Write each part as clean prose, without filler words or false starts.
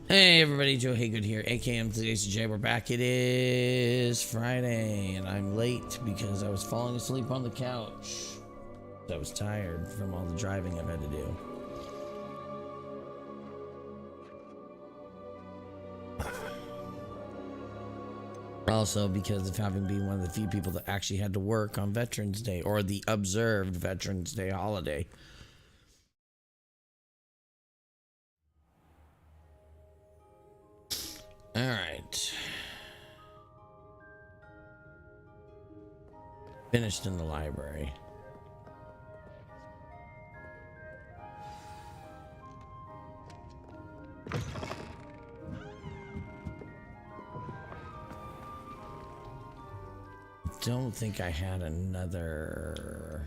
Hey everybody, Joe Haygood here, AKM Today's J. We're back. It is Friday, and I'm late because I was falling asleep on the couch. I was tired from all the driving I've had to do. Also because of having been one of the few people that actually had to work on Veterans Day, or the observed Veterans Day holiday. All right. Finished in the library. Don't think I had another.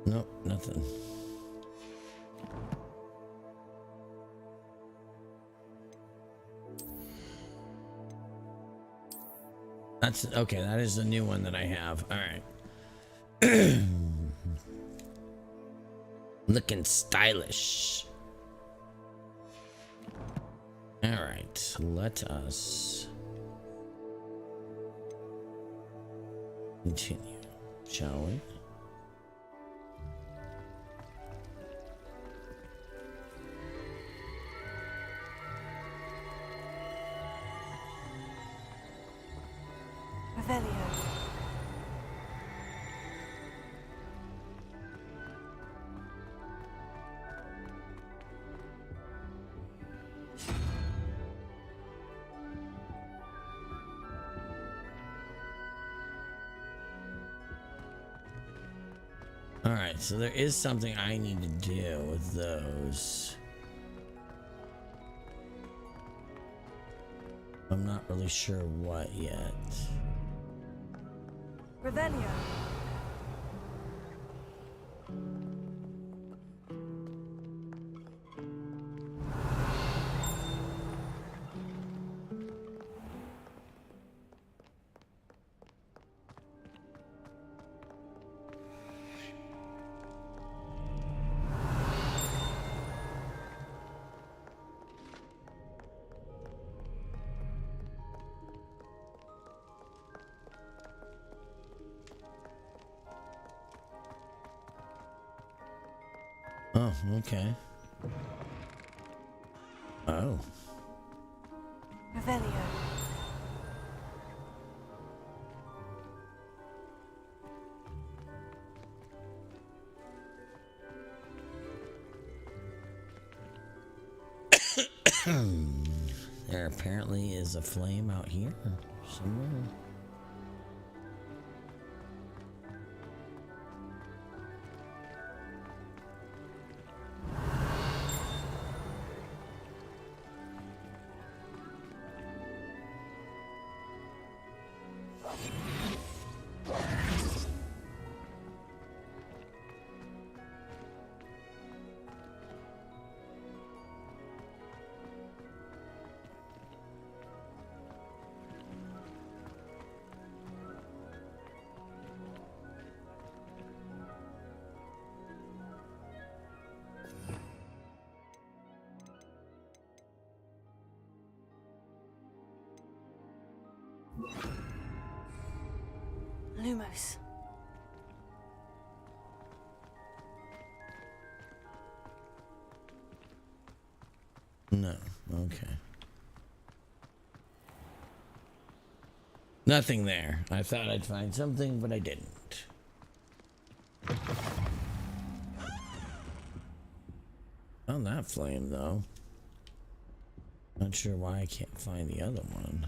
Nope, nothing. That's okay. That is the new one that I have. All right. Looking stylish. All right. Let us continue, shall we? All right, so there is something I need to do with those. I'm not really sure what yet. Revelio. Oh, okay. Oh. Revelio. There apparently is a flame out here somewhere. Lumos. No, okay. Nothing there. I thought I'd find something, but I didn't. Found that flame, though. Not sure why I can't find the other one.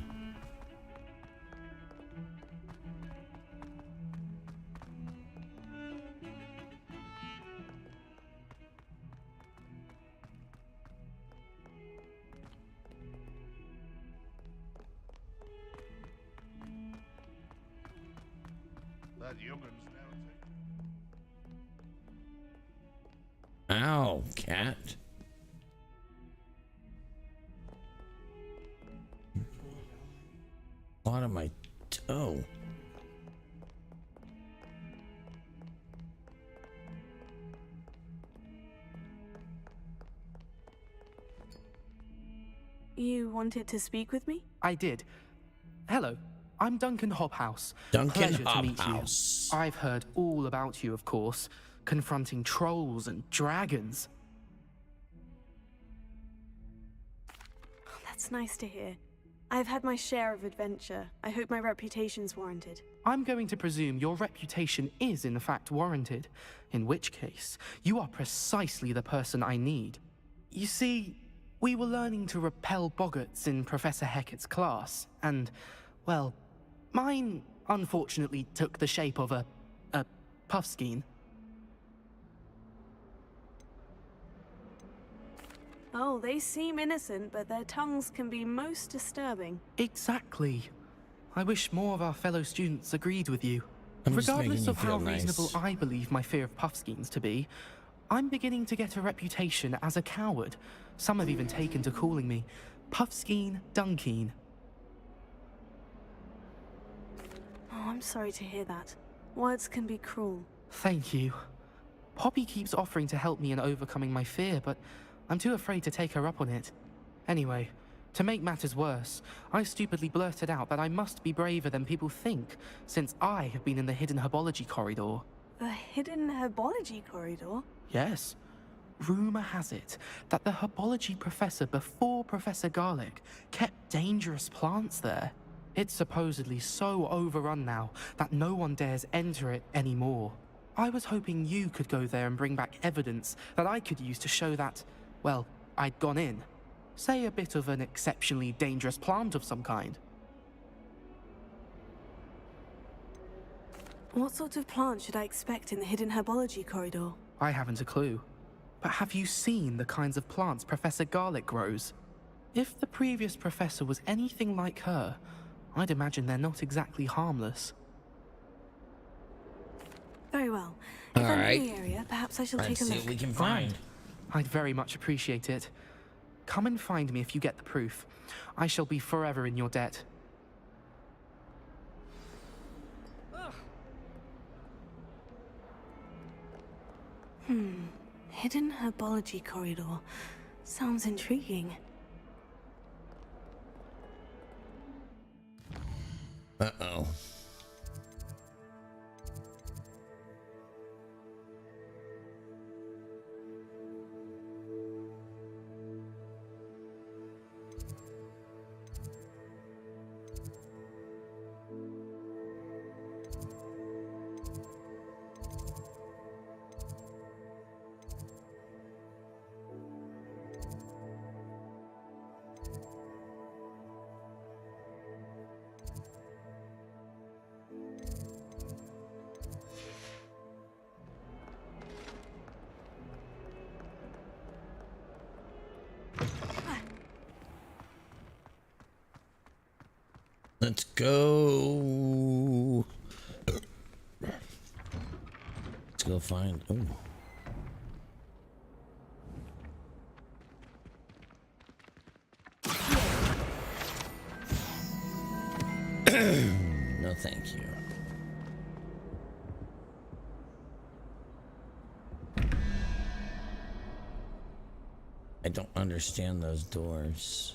That youngun's now Ow, cat. Oh. You wanted to speak with me? I did. Hello, I'm Duncan Hobhouse. Duncan Pleasure to meet you. Hobhouse. I've heard all about you, of course, confronting trolls and dragons. Oh, that's nice to hear. I've had my share of adventure. I hope my reputation's warranted. I'm going to presume your reputation is in fact warranted, in which case, you are precisely the person I need. You see, we were learning to repel boggarts in Professor Hecat's class, and, well, mine unfortunately took the shape of a puffskein. Oh, they seem innocent, but their tongues can be most disturbing. Exactly. I wish more of our fellow students agreed with you. I'm just Regardless making of you how feel reasonable nice. I believe my fear of puffskeins to be, I'm beginning to get a reputation as a coward. Some have even taken to calling me Puffskeen Dunkeen. Oh, I'm sorry to hear that. Words can be cruel. Thank you. Poppy keeps offering to help me in overcoming my fear, but I'm too afraid to take her up on it. Anyway, to make matters worse, I stupidly blurted out that I must be braver than people think, since I have been in the hidden herbology corridor. The hidden herbology corridor? Yes. Rumor has it that the herbology professor before Professor Garlic kept dangerous plants there. It's supposedly so overrun now that no one dares enter it anymore. I was hoping you could go there and bring back evidence that I could use to show that, well, I'd gone in. Say a bit of an exceptionally dangerous plant of some kind. What sort of plant should I expect in the hidden herbology corridor? I haven't a clue. But have you seen the kinds of plants Professor Garlic grows? If the previous professor was anything like her, I'd imagine they're not exactly harmless. Very well. If All I'm right. in the area, perhaps I shall Let's take a see look. what we can Grand. find. I'd very much appreciate it. Come and find me if you get the proof. I shall be forever in your debt. Hidden herbology corridor. Sounds intriguing. Uh-oh. Let's go. Let's go find. Oh. No, thank you. I don't understand those doors.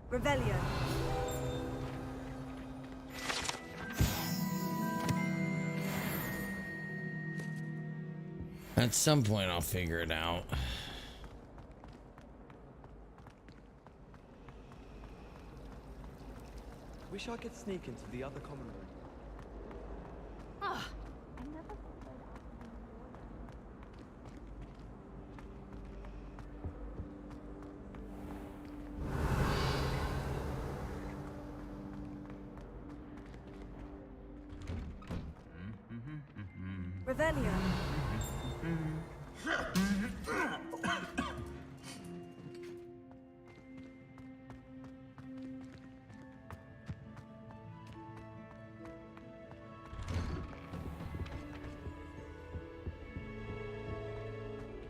Revelio. At some point, I'll figure it out. Wish I could sneak into the other common room. Revelio.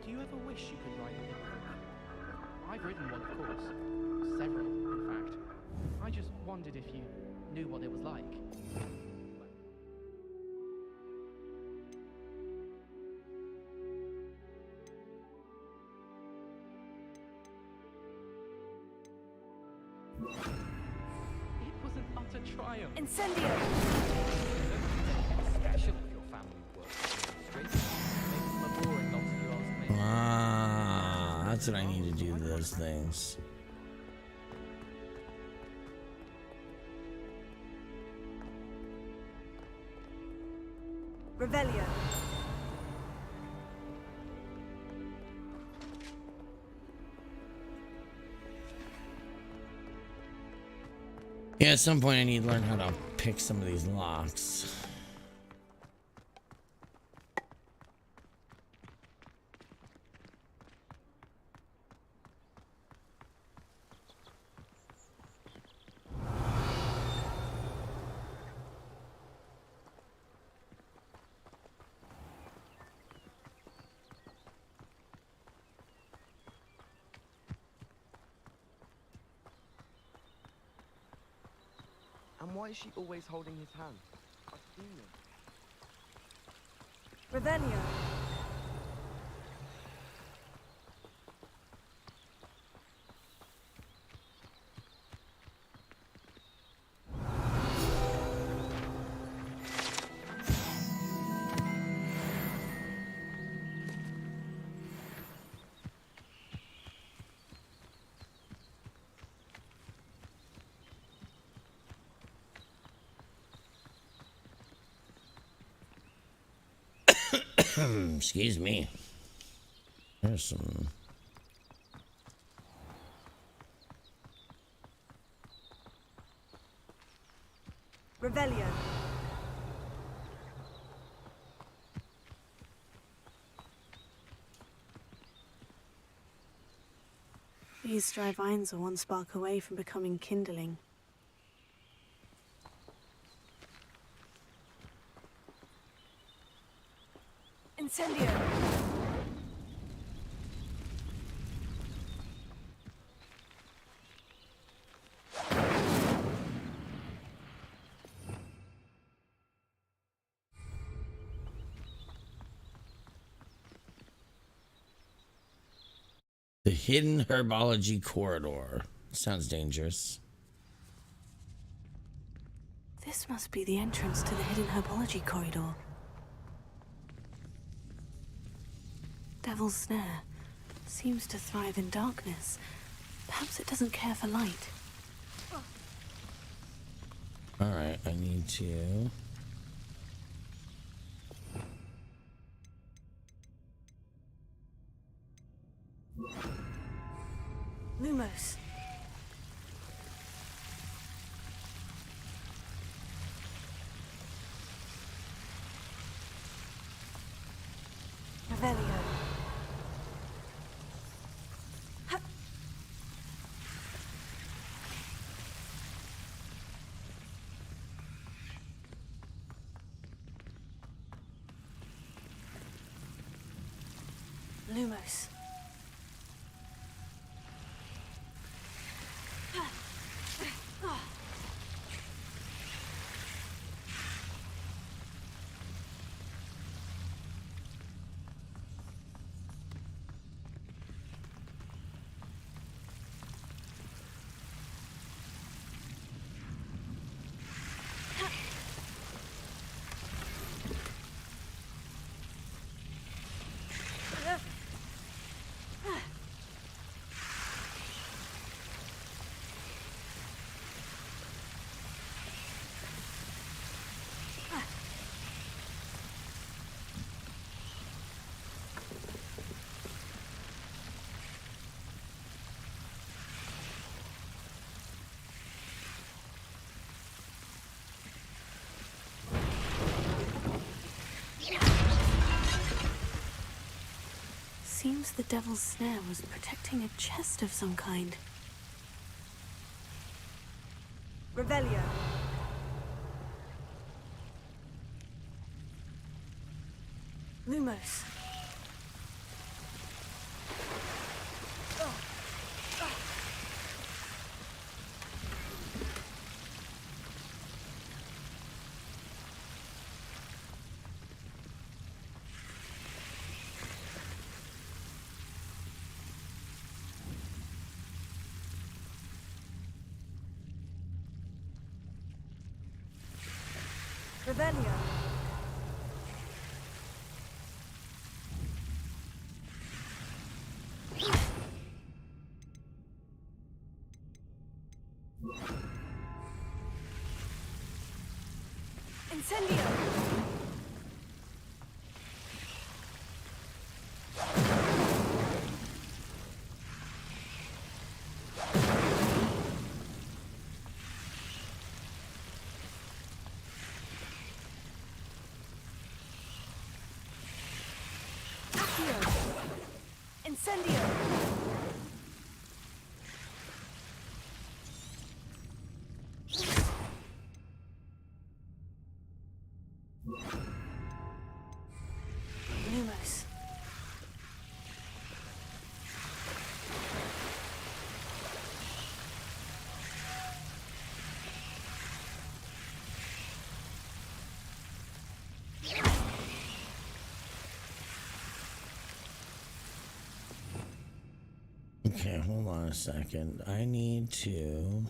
Do you ever wish you could write a book? I I've ridden one, of course. Several, in fact. I just wondered if you knew what it was like. It was an utter triumph. Incendio! Special if your family works straight. Makes them a boring lot if you ask me. Ah, that's what I need to do to those things. Revelio. Yeah, at some point I need to learn how to pick some of these locks. And why is she always holding his hand? I've seen it. Revelio. Excuse me. There's some... Revelio. These dry vines are one spark away from becoming kindling. Incendio! The hidden herbology corridor. Sounds dangerous. This must be the entrance to the hidden herbology corridor. Devil's Snare seems to thrive in darkness. Perhaps it doesn't care for light. Alright, I need to... Lumos. Revelio. Lumos. Seems the Devil's Snare was protecting a chest of some kind. Revelio. Lumos. Revelio. Incendio. Incendio! Lumos. Okay, hold on a second. I need to...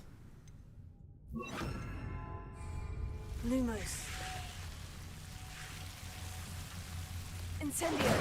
Lumos. Incendio.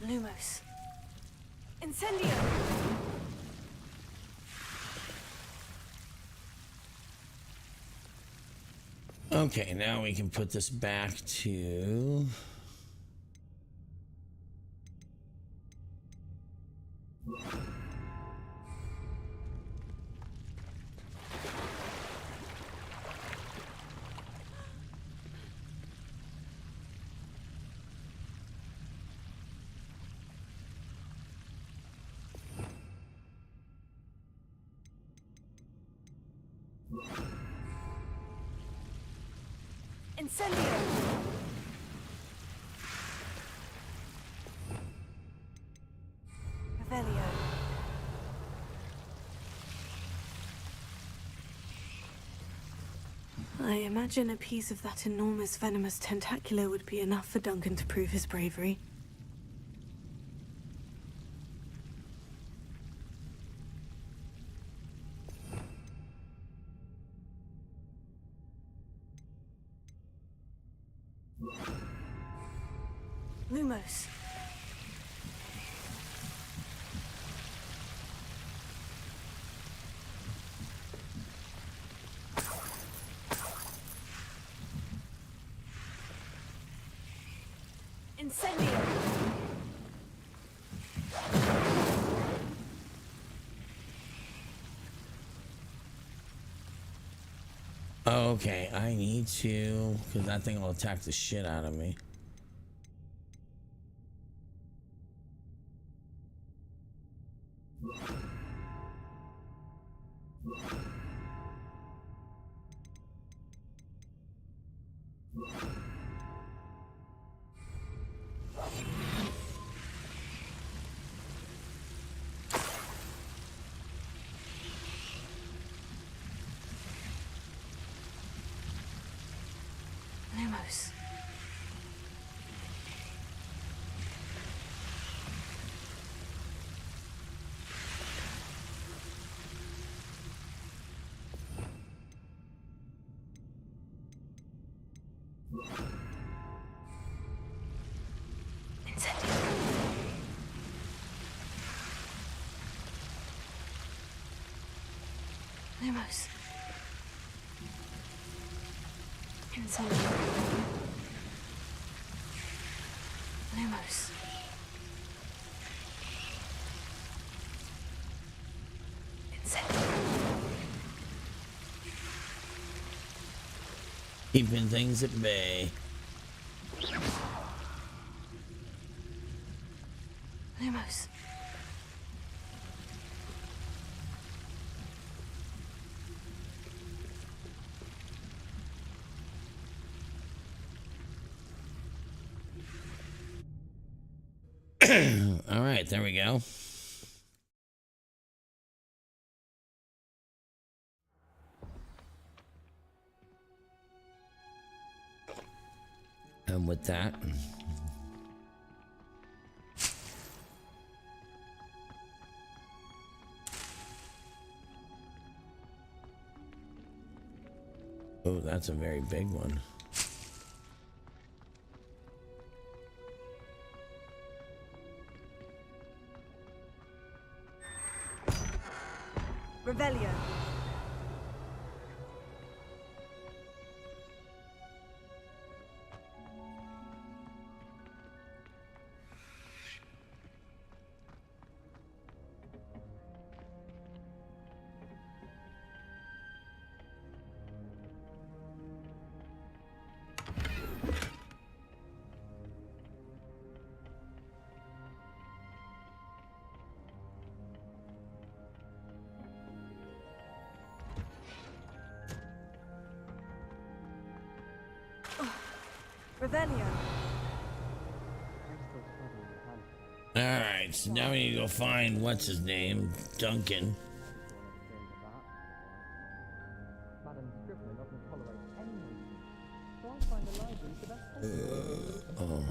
Lumos. Incendio! Okay, now we can put this back to... Incendio! Revelio. I imagine a piece of that enormous venomous tentacular would be enough for Duncan to prove his bravery. Lumos. Incendio. Okay, I need to... because that thing will attack the shit out of me. Lumos. Incendio. Lumos. Incendio. Lumos. Incendio. Keeping things at bay. Lumos. All right, there we go. And with that, oh, that's a very big one. Revelio. Revelio. All right, so now we need to go find what's his name, Duncan. Madam Scrivener doesn't tolerate anyone. So I find the library the best place. Oh.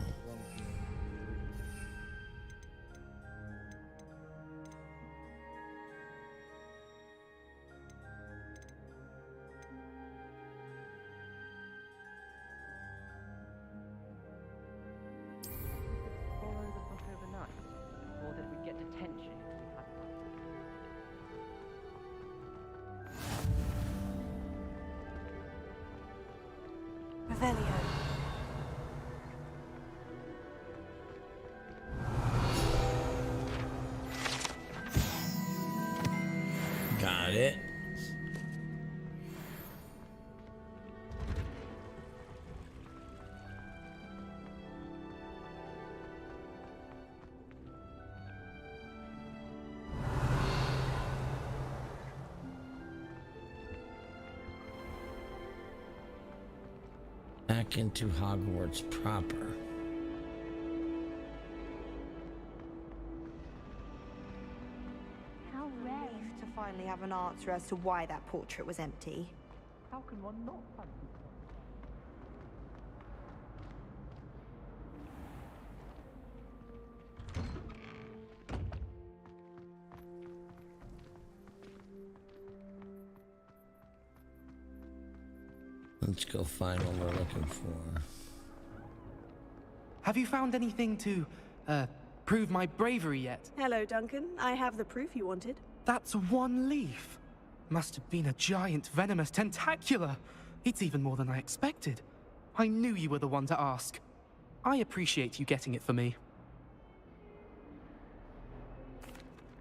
Borrow the book overnight, or that we'd get detention if we had one. Revelio. Got it. Back into Hogwarts proper. How relieved to finally have an answer as to why that portrait was empty. How can one not fancy something? Let's go find what we're looking for. Have you found anything to, prove my bravery yet? Hello, Duncan. I have the proof you wanted. That's one leaf. Must have been a giant venomous tentacula. It's even more than I expected. I knew you were the one to ask. I appreciate you getting it for me.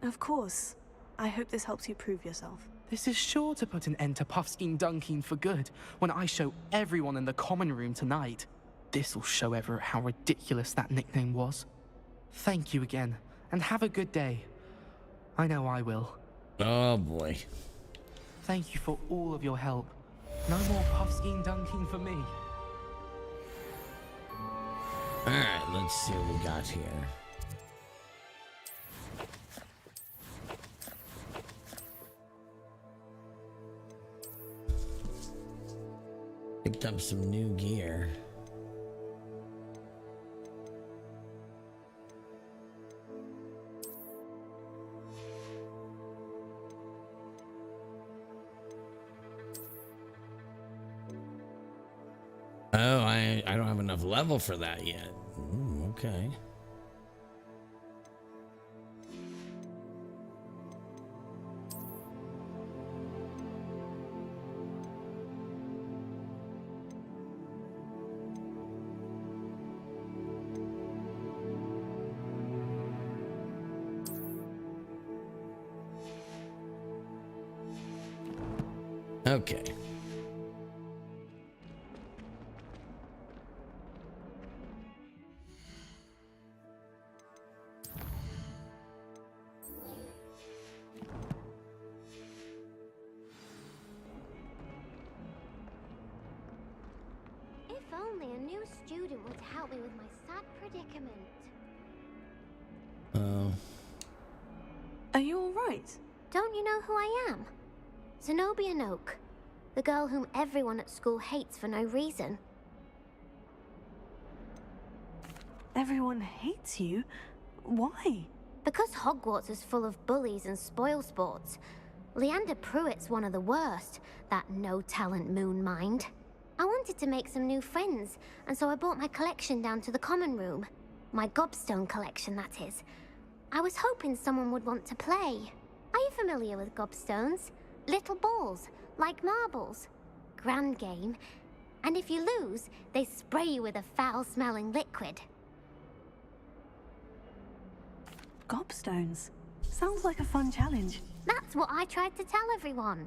Of course. I hope this helps you prove yourself. This is sure to put an end to Puffskein Dunkeen for good when I show everyone in the common room tonight. This'll show Everett how ridiculous that nickname was. Thank you again, and have a good day. I know I will. Oh boy. Thank you for all of your help. No more Puffskein Dunkeen for me. Alright, let's see what we got here. Picked up some new gear. Oh, I don't have enough level for that yet. Ooh, okay. Okay. If only a new student would help me with my sad predicament. Are you all right? Don't you know who I am? Zenobia Noak, the girl whom everyone at school hates for no reason. Everyone hates you? Why? Because Hogwarts is full of bullies and spoilsports. Leander Pruitt's one of the worst, that no-talent moon mind. I wanted to make some new friends, and so I brought my collection down to the common room. My gobstone collection, that is. I was hoping someone would want to play. Are you familiar with gobstones? Little balls, like marbles. Grand game. And if you lose, they spray you with a foul-smelling liquid. Gobstones. Sounds like a fun challenge. That's what I tried to tell everyone.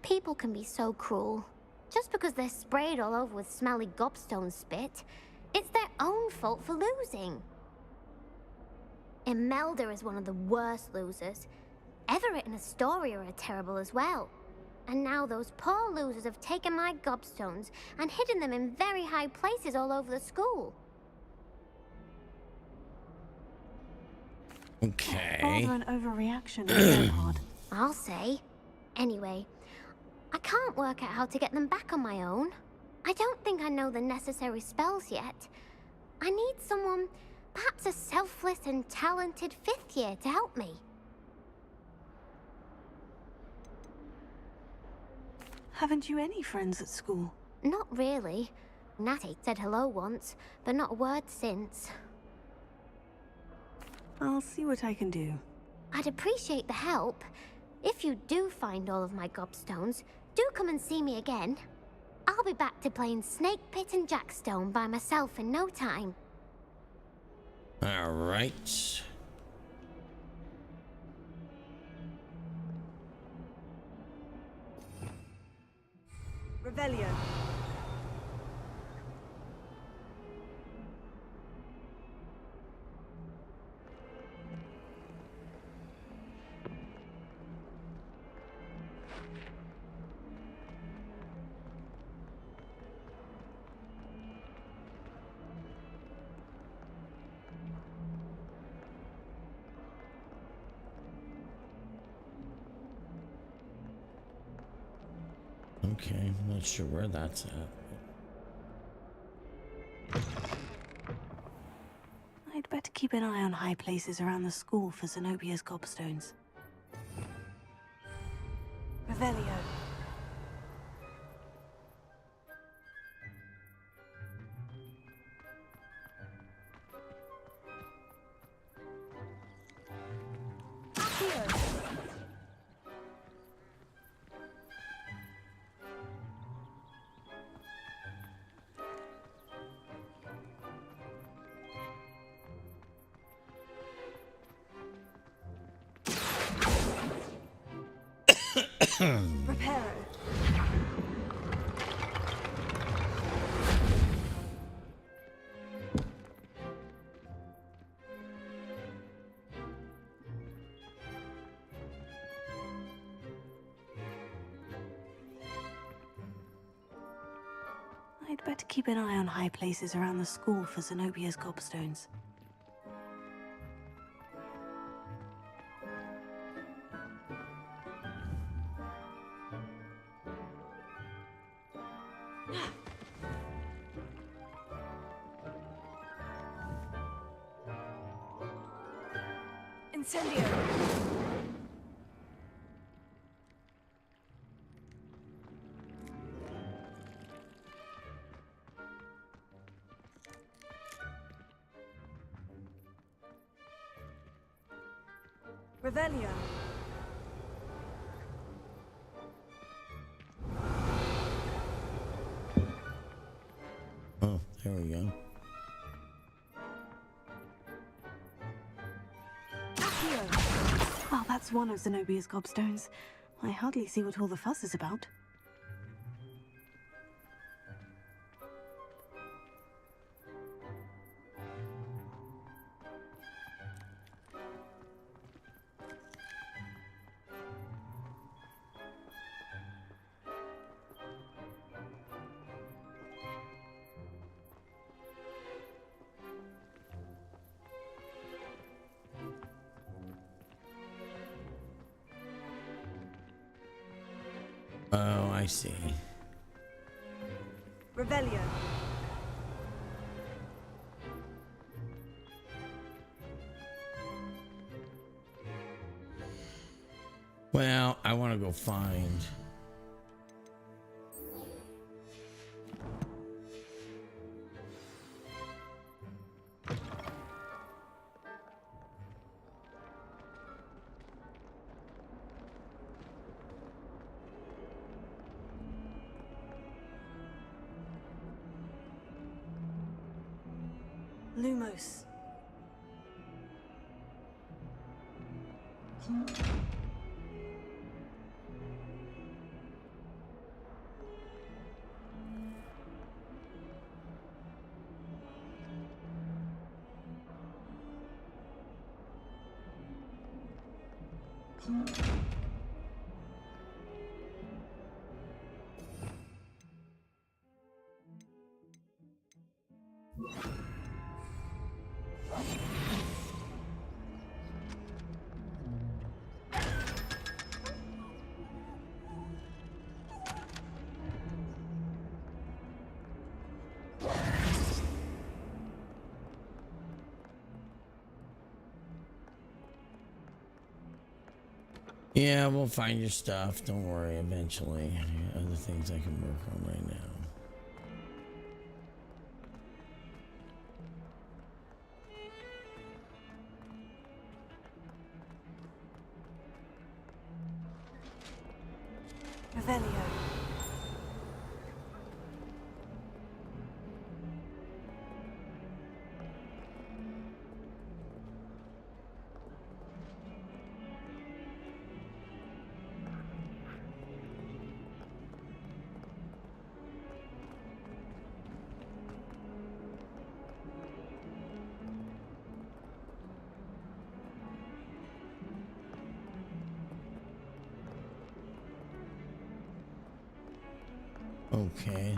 People can be so cruel. Just because they're sprayed all over with smelly gobstone spit, it's their own fault for losing. Imelda is one of the worst losers. Everett and Astoria are terrible as well. And now those poor losers have taken my gobstones and hidden them in very high places all over the school. Okay. Rather an overreaction, isn't hard. I'll say. Anyway, I can't work out how to get them back on my own. I don't think I know the necessary spells yet. I need someone, perhaps a selfless and talented 5th year to help me. Haven't you any friends at school? Not really. Natty said hello once, but not a word since. I'll see what I can do. I'd appreciate the help. If you do find all of my gobstones, do come and see me again. I'll be back to playing Snake Pit and Jackstone by myself in no time. All right. Revelio. Okay, I'm not sure where that's at. I'd better keep an eye on high places around the school for Zenobia's gobstones. Revelio. Reparo. I'd better keep an eye on high places around the school for Zenobia's gobstones. Incendio. Revelio. Oh, there we go. Well, that's one of Zenobia's gobstones. I hardly see what all the fuss is about. see. Revelio. Well, I want to go find. Lumos. Yeah, we'll find your stuff. Don't worry, eventually. Other things I can work on right now. Revelio. Okay.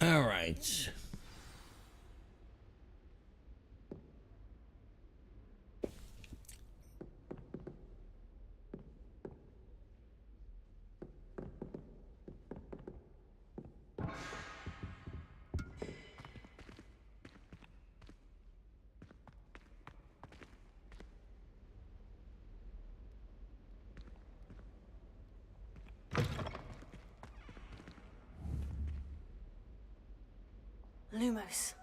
All right. Lumos.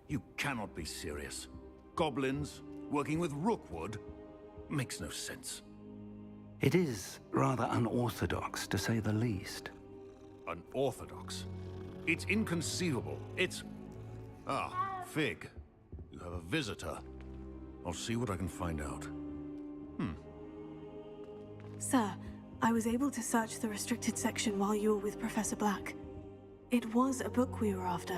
You cannot be serious. Goblins working with Rookwood makes no sense. It is rather unorthodox, to say the least. Unorthodox. It's inconceivable. It's... Ah, Fig. You have a visitor. I'll see what I can find out. Sir, I was able to search the restricted section while you were with Professor Black. It was a book we were after.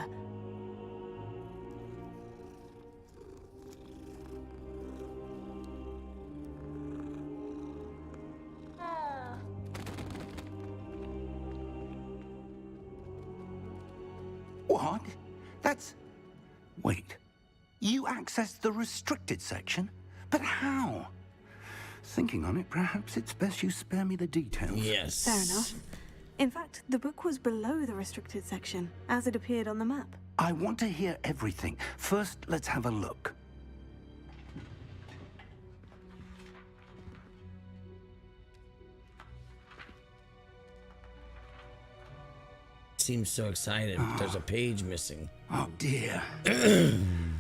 What? That's... Wait. You accessed the restricted section? But how? Thinking on it, perhaps it's best you spare me the details. Yes. Fair enough. In fact, the book was below the restricted section, as it appeared on the map. I want to hear everything. First, let's have a look. seems so excited. There's a page missing. Oh dear.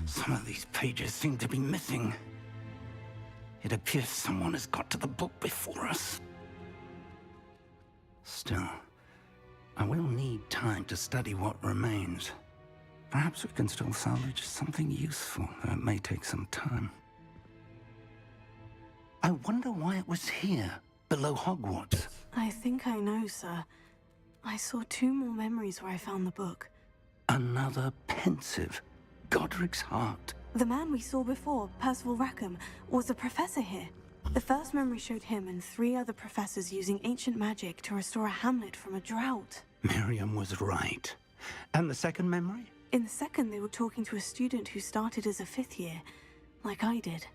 Some of these pages seem to be missing. It appears someone has got to the book before us. Still, I will need time to study what remains. Perhaps we can still salvage something useful, though it may take some time. I wonder why it was here, below Hogwarts. I think I know, sir. I saw 2 more memories where I found the book. Another pensive. Godric's heart. The man we saw before, Percival Rackham, was a professor here. The first memory showed him and 3 other professors using ancient magic to restore a hamlet from a drought. Miriam was right. And the second memory? In the second, they were talking to a student who started as a 5th year, like I did.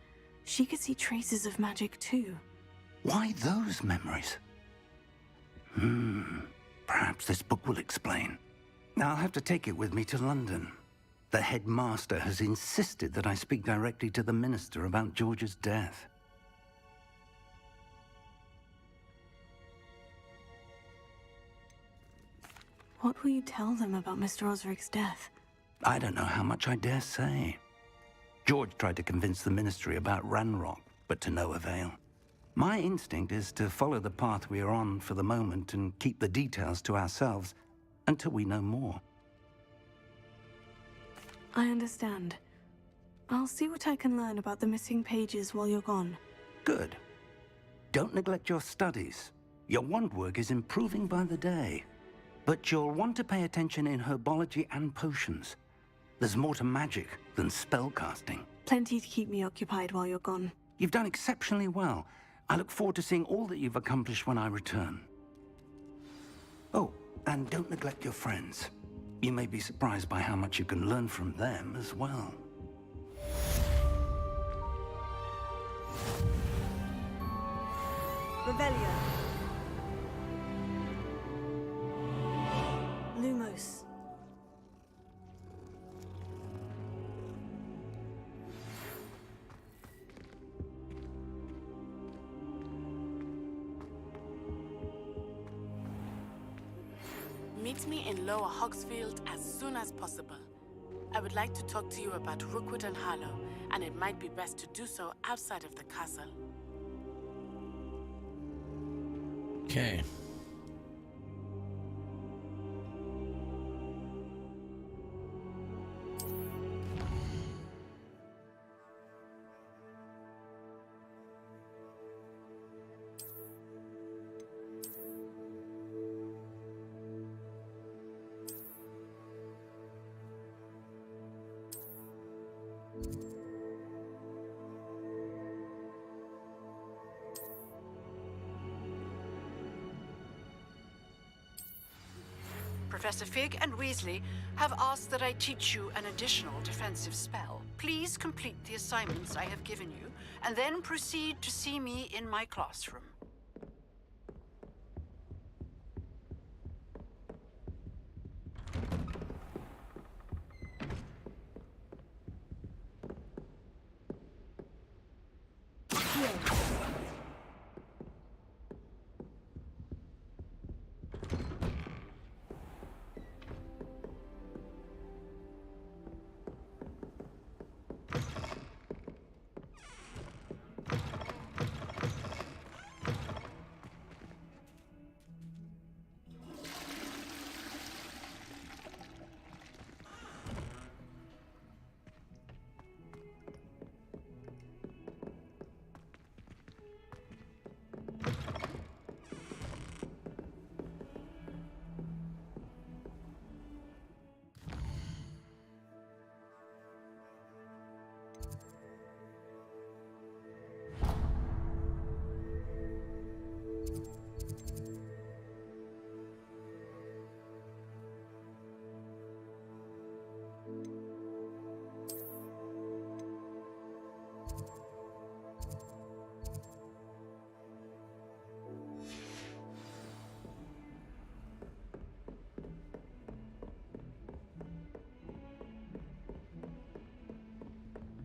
She could see traces of magic too. Why those memories? Perhaps this book will explain. I'll have to take it with me to London. The headmaster has insisted that I speak directly to the minister about George's death. What will you tell them about Mr. Osric's death? I don't know how much I dare say. George tried to convince the ministry about Ranrock, but to no avail. My instinct is to follow the path we are on for the moment and keep the details to ourselves until we know more. I understand. I'll see what I can learn about the missing pages while you're gone. Good. Don't neglect your studies. Your wand work is improving by the day. But you'll want to pay attention in herbology and potions. There's more to magic than spellcasting. Plenty to keep me occupied while you're gone. You've done exceptionally well. I look forward to seeing all that you've accomplished when I return. Oh, and don't neglect your friends. You may be surprised by how much you can learn from them as well. Revelio. Lumos. Meet me in Lower Hogsfield as soon as possible. I would like to talk to you about Rookwood and Harlow, and it might be best to do so outside of the castle. Okay. Professor Fig and Weasley have asked that I teach you an additional defensive spell. Please complete the assignments I have given you, and then proceed to see me in my classroom.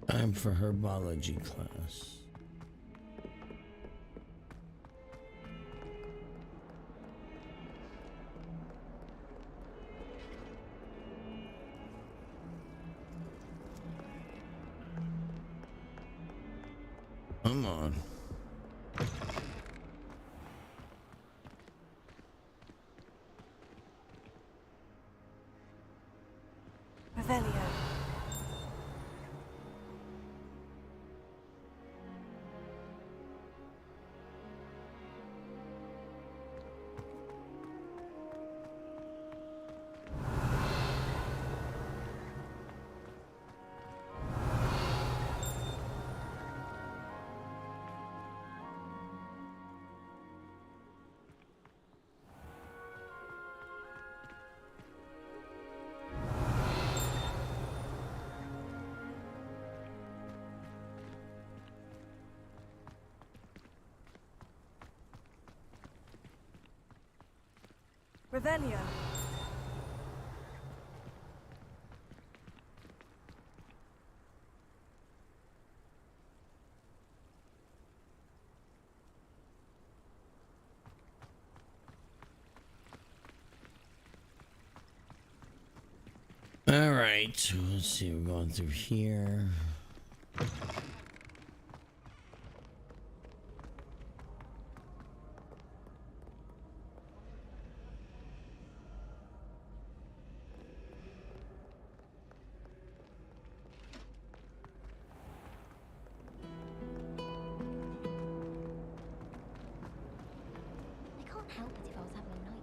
Time for herbology class. Come on. Revelio. Revelio. All right, let's see. We're going through here. I can't help it if I was having a nightmare.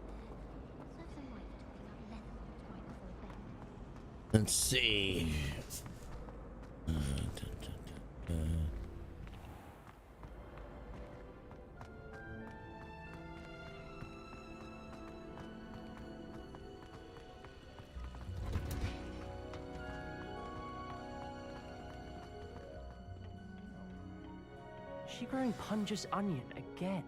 Serves them right for talking about leather right before bed. Let's see. She growing Punja's onion again.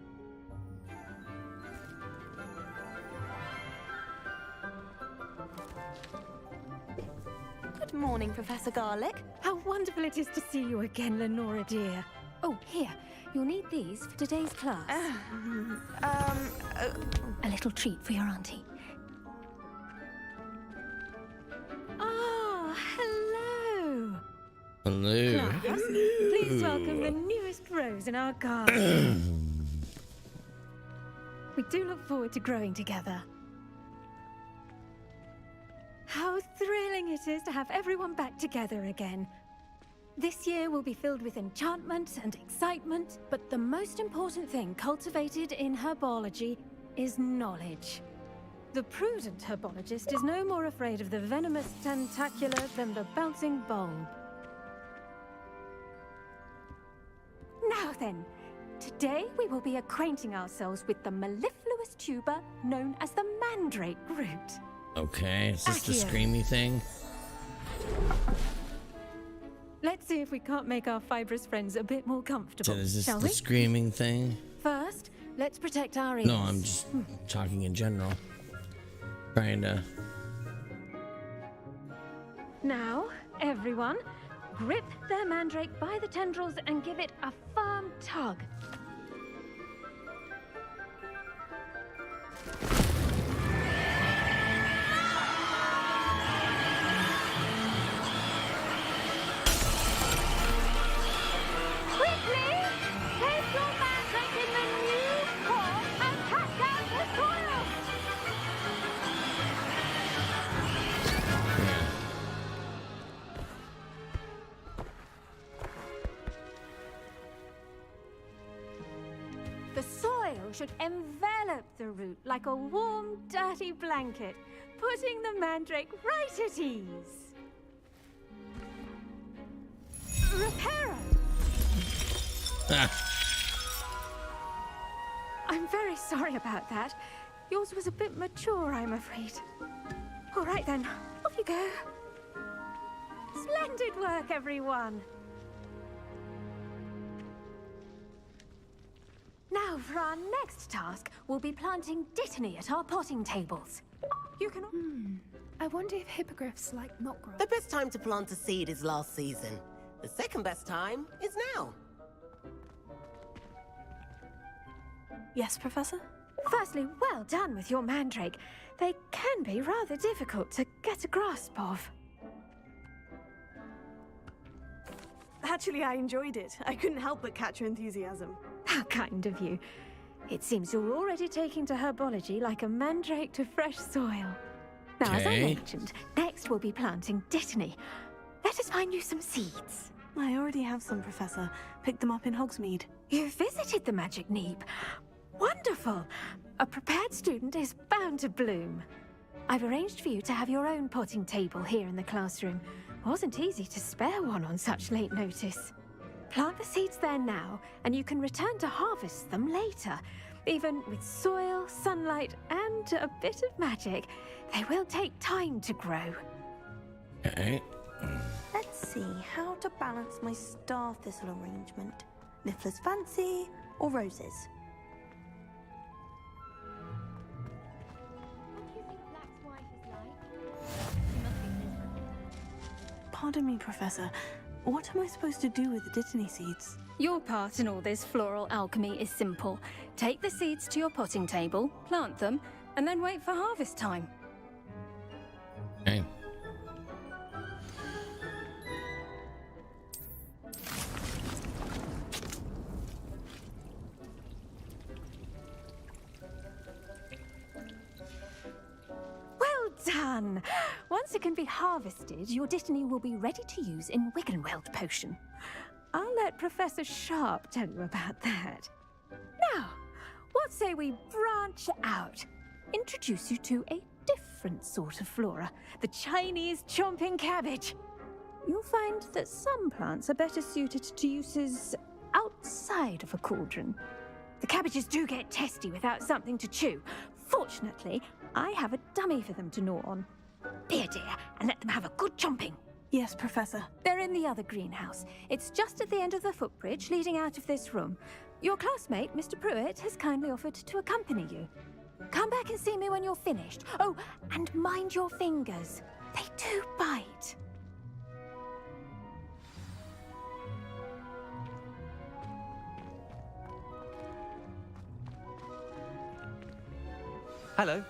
Good morning, Professor Garlic. How wonderful it is to see you again, Lenora dear. Oh, here. You'll need these for today's class. A little treat for your auntie. Ah, hello. Hello. Class, please welcome the newest rose in our garden. We do look forward to growing together. How thrilling it is to have everyone back together again. This year will be filled with enchantment and excitement, but the most important thing cultivated in herbology is knowledge. The prudent herbologist is no more afraid of the venomous tentacular than the bouncing bulb. Now then, today we will be acquainting ourselves with the mellifluous tuber known as the mandrake root. Okay, is this the Accio. screamy thing? Let's see if we can't make our fibrous friends a bit more comfortable, So is this shall the we? screaming thing? First, let's protect our ears. No, I'm just talking in general. Trying to. Now, everyone, grip their mandrake by the tendrils and give it a firm tug. Quickly! Take your mandrake in the new form and cut down the soil! The soil should envelop the root like a warm, dirty blanket, putting the mandrake right at ease. Reparo! I'm very sorry about that. Yours was a bit mature, I'm afraid. All right then, off you go. Splendid work, everyone. Now, for our next task, we'll be planting dittany at our potting tables. You can... I wonder if hippogriffs like not grow. The best time to plant a seed is last season. The second best time is now. Yes, Professor? Firstly, well done with your mandrake. They can be rather difficult to get a grasp of. Actually, I enjoyed it. I couldn't help but catch your enthusiasm. How kind of you. It seems you're already taking to herbology like a mandrake to fresh soil. Now, as I Okay. mentioned, next we'll be planting Dittany. Let us find you some seeds. I already have some, Professor. Picked them up in Hogsmeade. You visited the Magic Neep. Wonderful! A prepared student is bound to bloom. I've arranged for you to have your own potting table here in the classroom. Wasn't easy to spare one on such late notice. Plant the seeds there now, and you can return to harvest them later. Even with soil, sunlight, and a bit of magic, they will take time to grow. Okay. Let's see how to balance my star thistle arrangement. Niffler's fancy or roses? Pardon me, Professor. What am I supposed to do with the Dittany seeds? Your part in all this floral alchemy is simple. Take the seeds to your potting table, plant them, and then wait for harvest time. Okay. Well done! Once it can be harvested, your Dittany will be ready to use in Wiggenweld potion. I'll let Professor Sharp tell you about that. Now, what say we branch out? Introduce you to a different sort of flora, the Chinese chomping cabbage. You'll find that some plants are better suited to uses outside of a cauldron. The cabbages do get testy without something to chew. Fortunately, I have a dummy for them to gnaw on. Be a dear and let them have a good chomping. Yes, Professor. They're in the other greenhouse. It's just at the end of the footbridge leading out of this room. Your classmate, Mr. Pruitt, has kindly offered to accompany you. Come back and see me when you're finished. Oh, and mind your fingers. They do bite. Hello.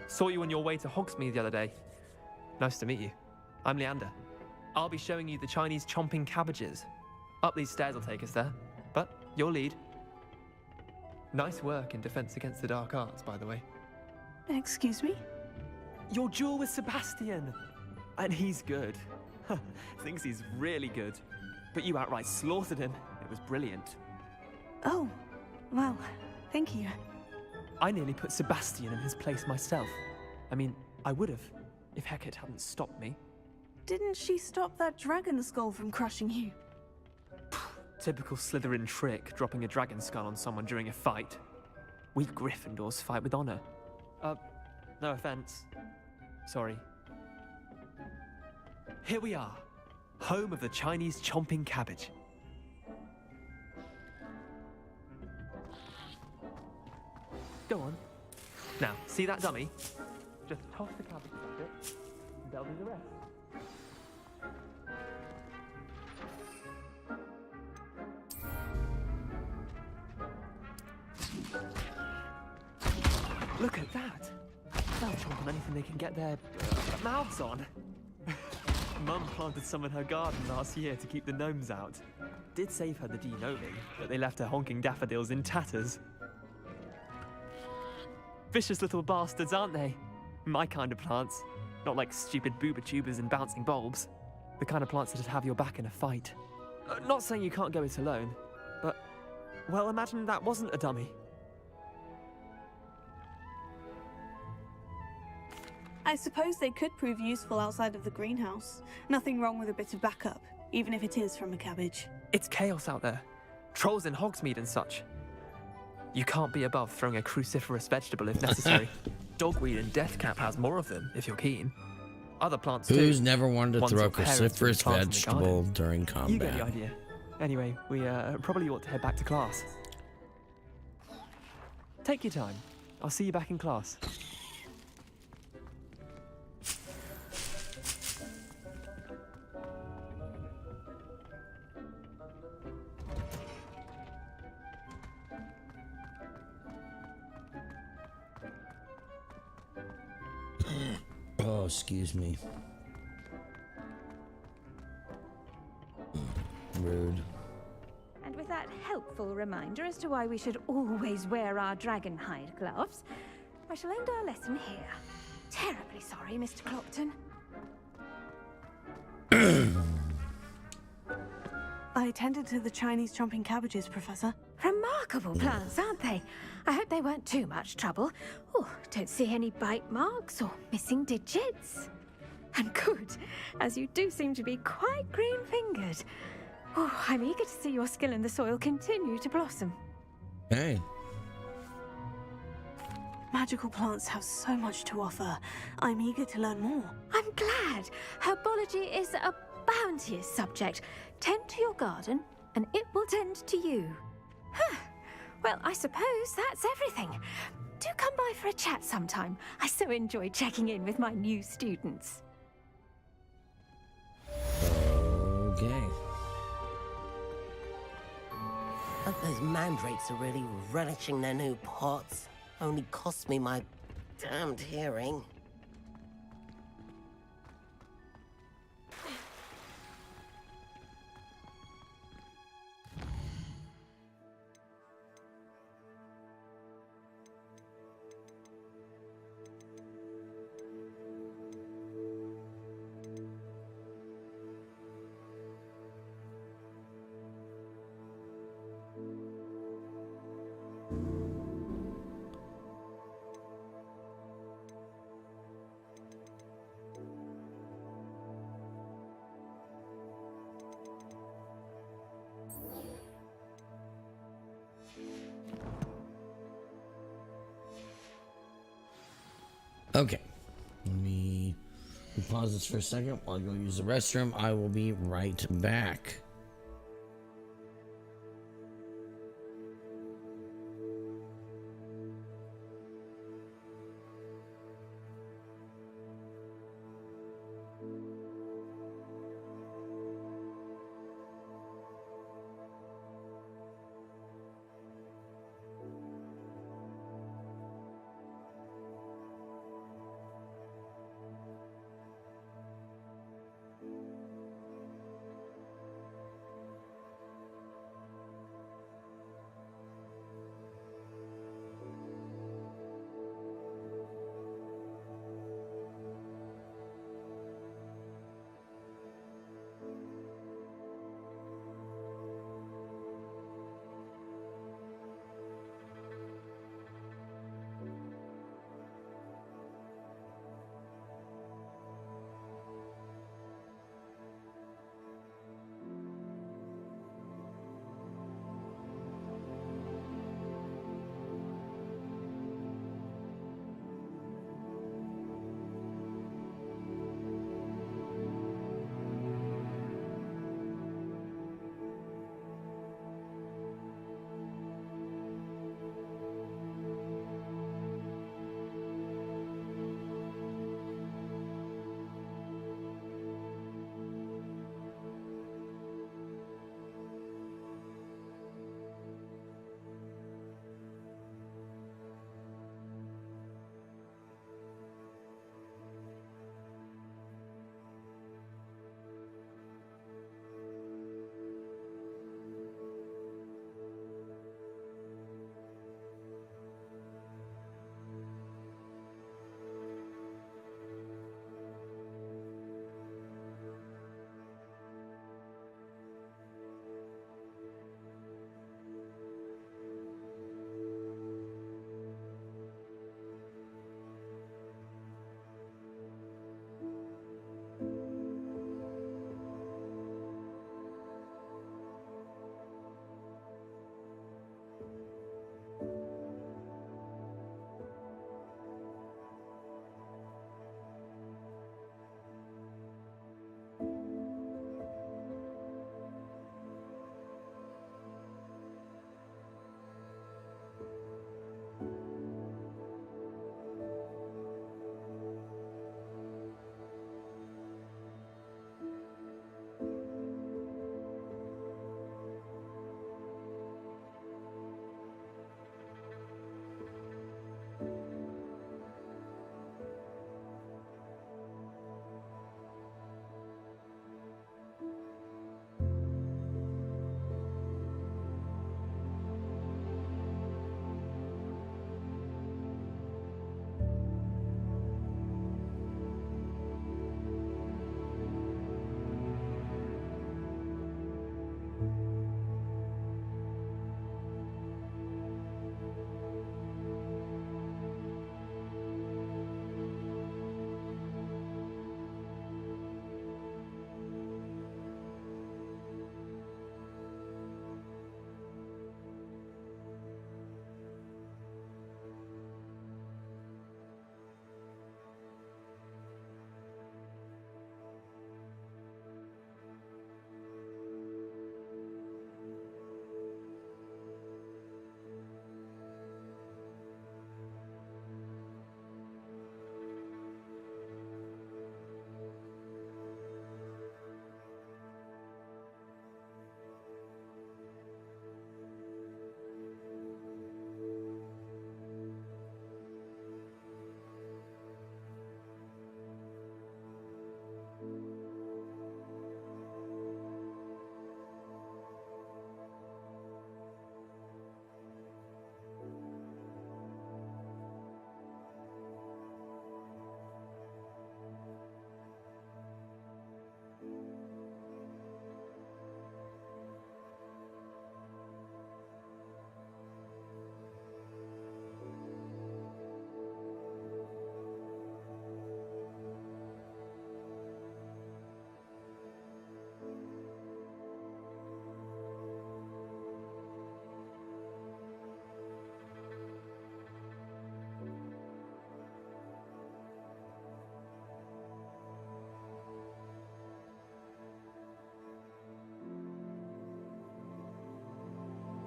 Saw you on your way to Hogsmeade the other day. Nice to meet you. I'm Leander. I'll be showing you the Chinese chomping cabbages. Up these stairs will take us there, but you'll lead. Nice work in Defense Against the Dark Arts, by the way. Excuse me? Your duel with Sebastian! And he's good. Thinks he's really good. But you outright slaughtered him. It was brilliant. Oh, well, thank you. I nearly put Sebastian in his place myself. I mean, I would have, if Hecate hadn't stopped me. Didn't she stop that dragon skull from crushing you? Typical Slytherin trick, dropping a dragon skull on someone during a fight. We Gryffindors fight with honor. No offense. Sorry. Here we are, home of the Chinese chomping cabbage. Go on. Now, see that dummy? Just toss the cabbage at it, and they'll do the rest. Look at that! They'll chomp on anything they can get their mouths on. Mum planted some in her garden last year to keep the gnomes out. Did save her the de-gnoming, but they left her honking daffodils in tatters. Vicious little bastards, aren't they? My kind of plants. Not like stupid booba tubers and bouncing bulbs. The kind of plants that'd have your back in a fight. Not saying you can't go it alone, but, well, imagine that wasn't a dummy. I suppose they could prove useful outside of the greenhouse. Nothing wrong with a bit of backup, even if it is from a cabbage. It's chaos out there. Trolls in Hogsmeade and such. You can't be above throwing a cruciferous vegetable if necessary. Dogweed and deathcap has more of them, if you're keen. Other plants too. Who's never wanted to Ones throw a your parents would cruciferous plant in the vegetable garden. during You get combat? the idea. Anyway, we probably ought to head back to class. Take your time. I'll see you back in class. Oh, excuse me. Rude. And with that helpful reminder as to why we should always wear our dragon hide gloves, I shall end our lesson here. Terribly sorry, Mr. Clopton. I attended to the Chinese chomping cabbages, Professor. Remarkable plants, aren't they? I hope they weren't too much trouble. Oh, don't see any bite marks or missing digits. And good, as you do seem to be quite green-fingered. Oh, I'm eager to see your skill in the soil continue to blossom. Hey. Magical plants have so much to offer. I'm eager to learn more. I'm glad. Herbology is a bounteous subject. Tend to your garden, and it will tend to you. Huh. Well, I suppose that's everything. Do come by for a chat sometime. I so enjoy checking in with my new students. Okay. Hope those mandrakes are really relishing their new pots. Only cost me my damned hearing. Okay. Let me pause this for a second while I go use the restroom. I will be right back.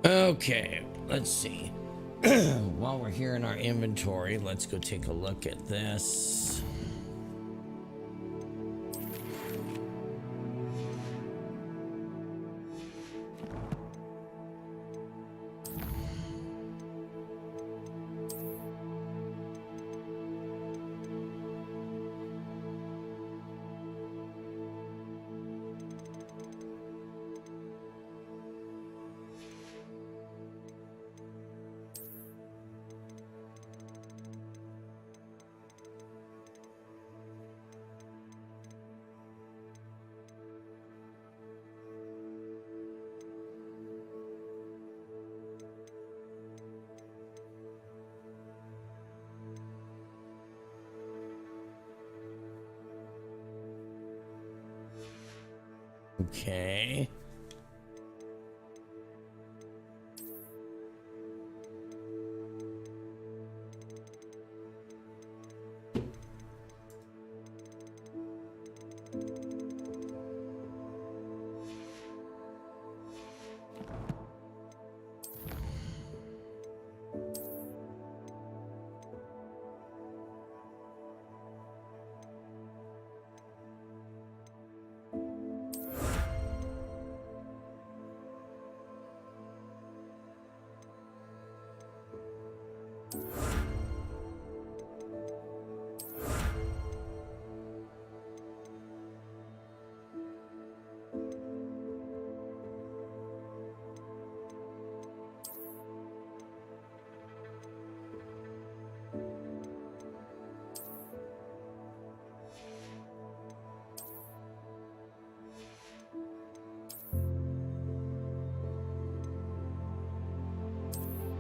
Okay, let's see. While we're here in our inventory, let's go take a look at this. Okay.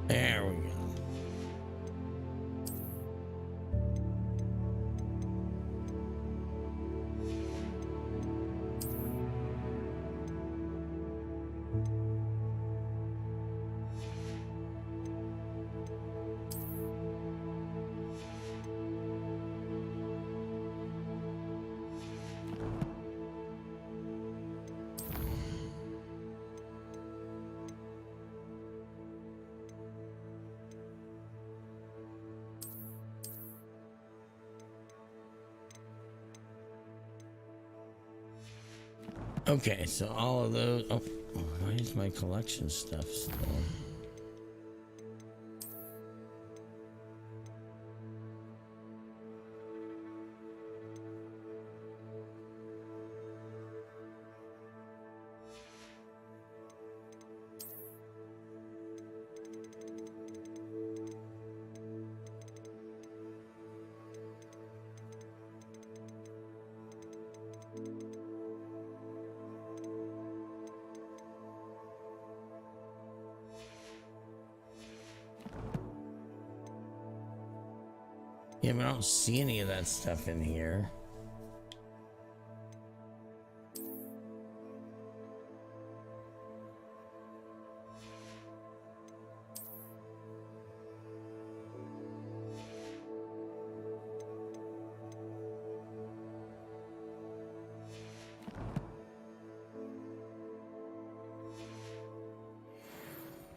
There we go. Okay, so all of those. Oh, why is my collection stuff still? Yeah, but I don't see any of that stuff in here.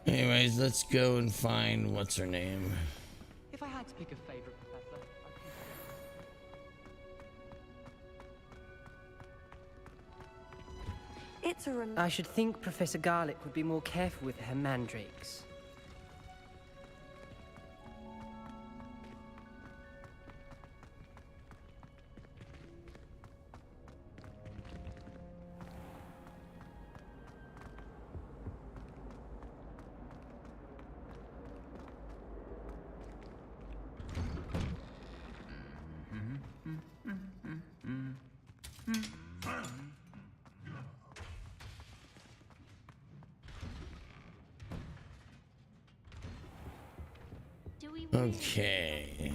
Anyways, let's go and find what's her name. If I had to pick a favorite professor, It's a I should think Professor Garlick would be more careful with her mandrakes. Okay.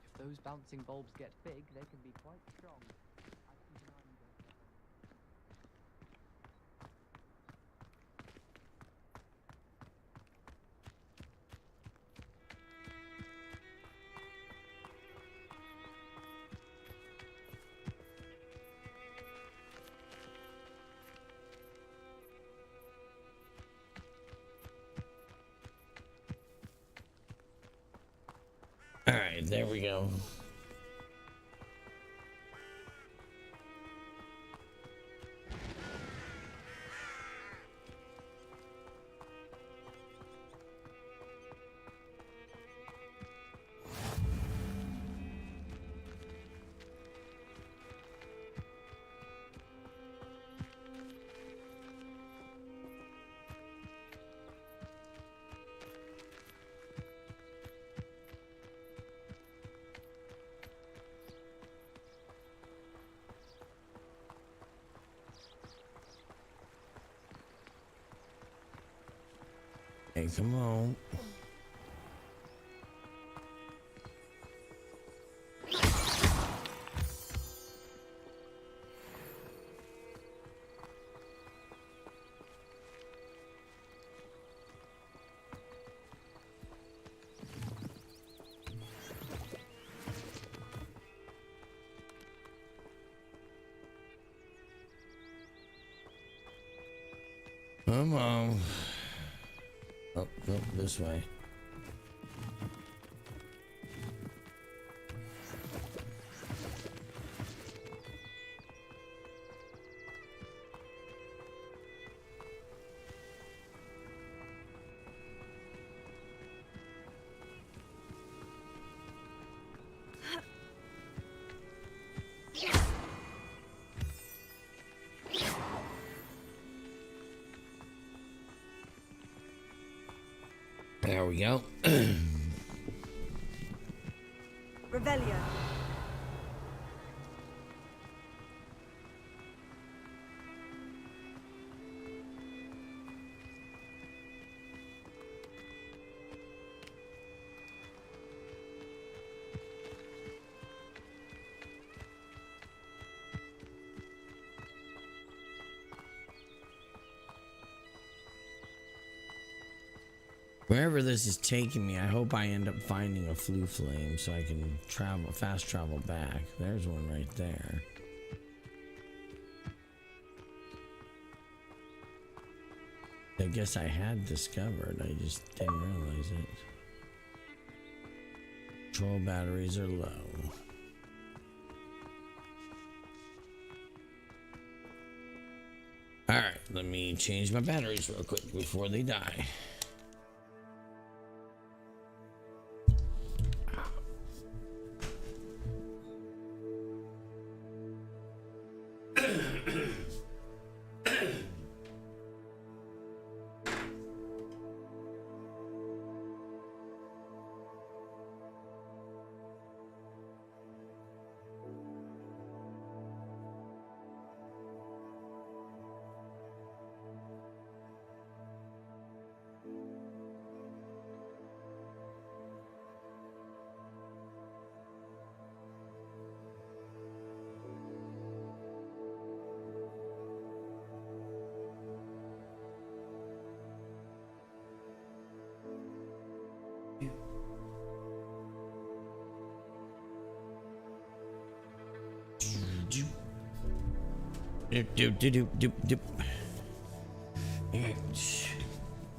if those bouncing bulbs get big, they can be quite strong. All right, there we go. Hey, come on. Come on. Oh, no, this way. There we go. Revelio. Wherever this is taking me, I hope I end up finding a flue flame so I can fast travel back. There's one right there. I guess I had discovered, I just didn't realize it. Control batteries are low. Alright, let me change my batteries real quick before they die.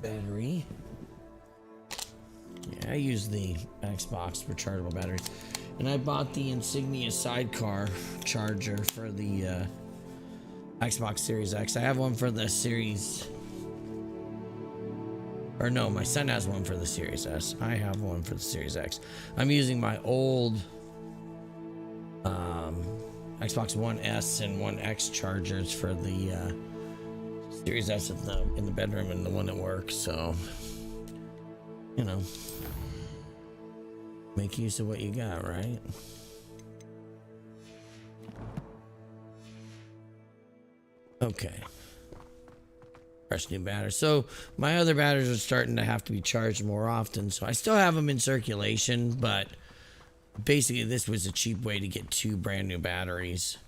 Battery. Yeah, I use the Xbox rechargeable batteries, and I bought the Insignia sidecar charger for the Xbox Series X. I have one for the Series, or no, my son has one for the Series S. I have one for the Series X. I'm using my old Xbox One S and One X chargers for the Series S in the bedroom and the one at work. So, you know, make use of what you got, right? Okay. Fresh new batteries. So my other batteries are starting to have to be charged more often. So I still have them in circulation, but basically this was a cheap way to get 2 brand new batteries.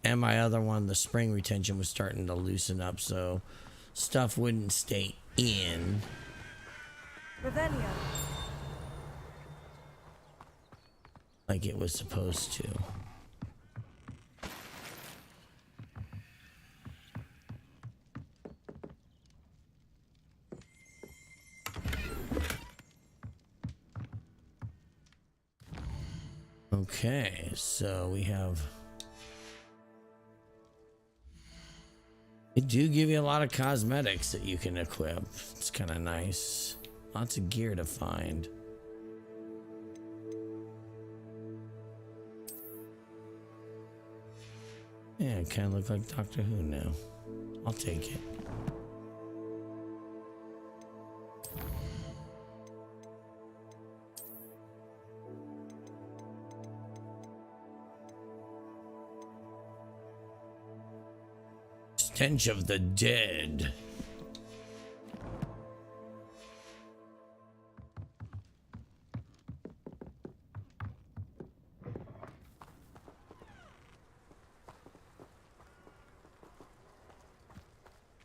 And my other one, the spring retention was starting to loosen up, so stuff wouldn't stay in. Revelio. Like it was supposed to. Okay, so we have... They do give you a lot of cosmetics that you can equip. It's kind of nice. Lots of gear to find. Yeah, it kind of look like Doctor Who now. I'll take it. Stench of the dead.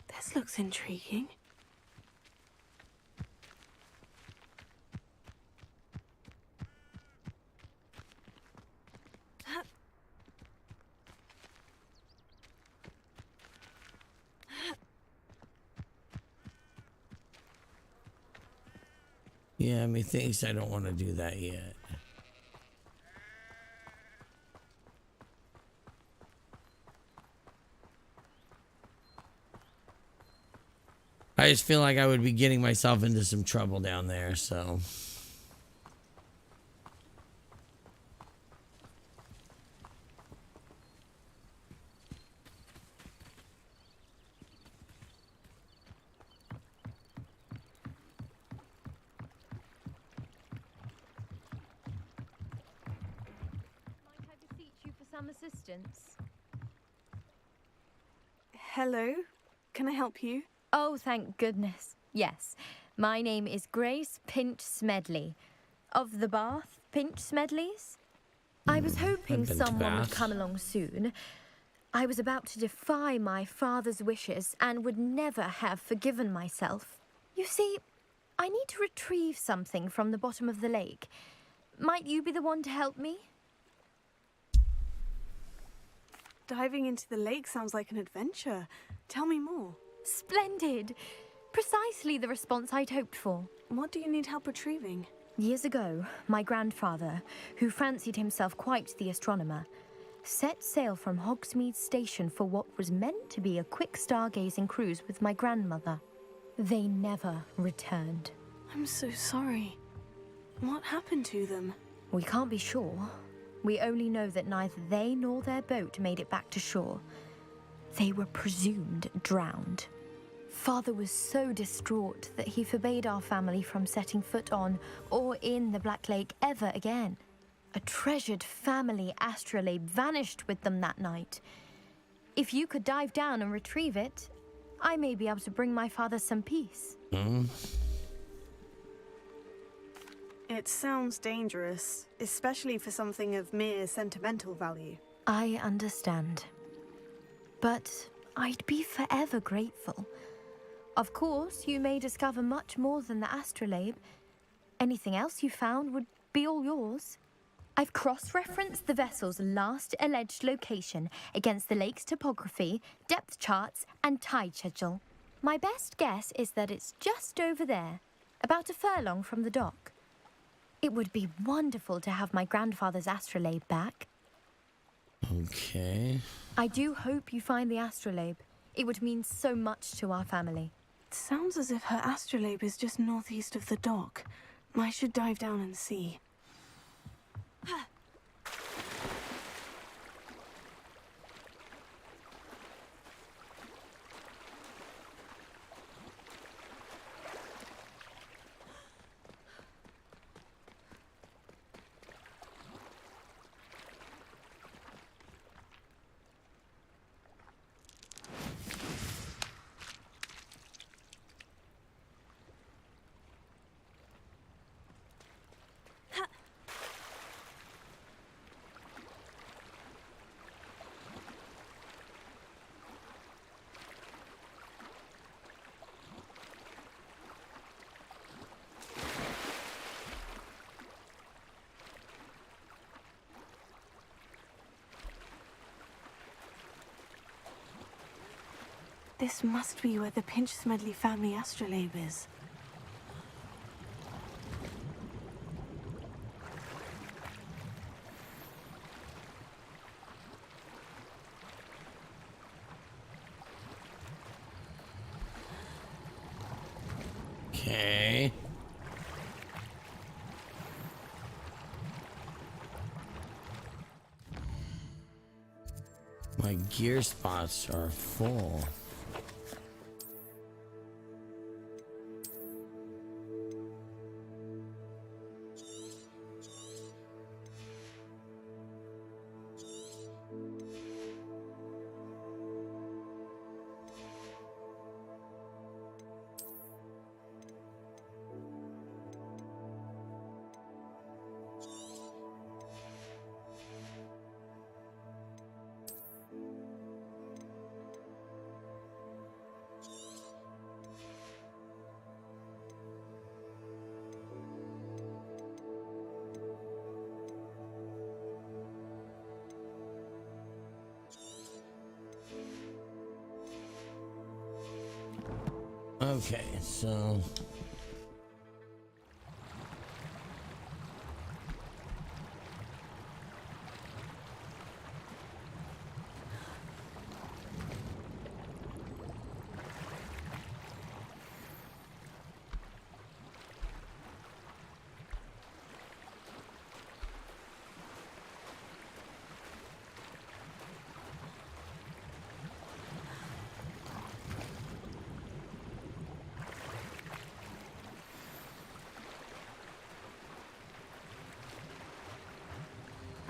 This looks intriguing. Yeah, methinks I don't want to do that yet. I just feel like I would be getting myself into some trouble down there, so... Some assistance. Hello, can I help you? Oh, thank goodness. Yes, my name is Grace Pinch Smedley, of the Bath Pinch Smedleys. I was hoping someone would come along soon. I was about to defy my father's wishes and would never have forgiven myself. You see, I need to retrieve something from the bottom of the lake. Might you be the one to help me? Diving into the lake sounds like an adventure. Tell me more. Splendid! Precisely the response I'd hoped for. What do you need help retrieving? Years ago, my grandfather, who fancied himself quite the astronomer, set sail from Hogsmeade Station for what was meant to be a quick stargazing cruise with my grandmother. They never returned. I'm so sorry. What happened to them? We can't be sure. We only know that neither they nor their boat made it back to shore. They were presumed drowned. Father was so distraught that he forbade our family from setting foot on or in the Black Lake ever again. A treasured family astrolabe vanished with them that night. If you could dive down and retrieve it, I may be able to bring my father some peace. It sounds dangerous, especially for something of mere sentimental value. I understand. But I'd be forever grateful. Of course, you may discover much more than the astrolabe. Anything else you found would be all yours. I've cross-referenced the vessel's last alleged location against the lake's topography, depth charts, and tide schedule. My best guess is that it's just over there, about a furlong from the dock. It would be wonderful to have my grandfather's astrolabe back. Okay. I do hope you find the astrolabe. It would mean so much to our family. It sounds as if her astrolabe is just northeast of the dock. I should dive down and see. This must be where the Pinch Smedley family astrolabe is. Okay. My gear spots are full. Okay, so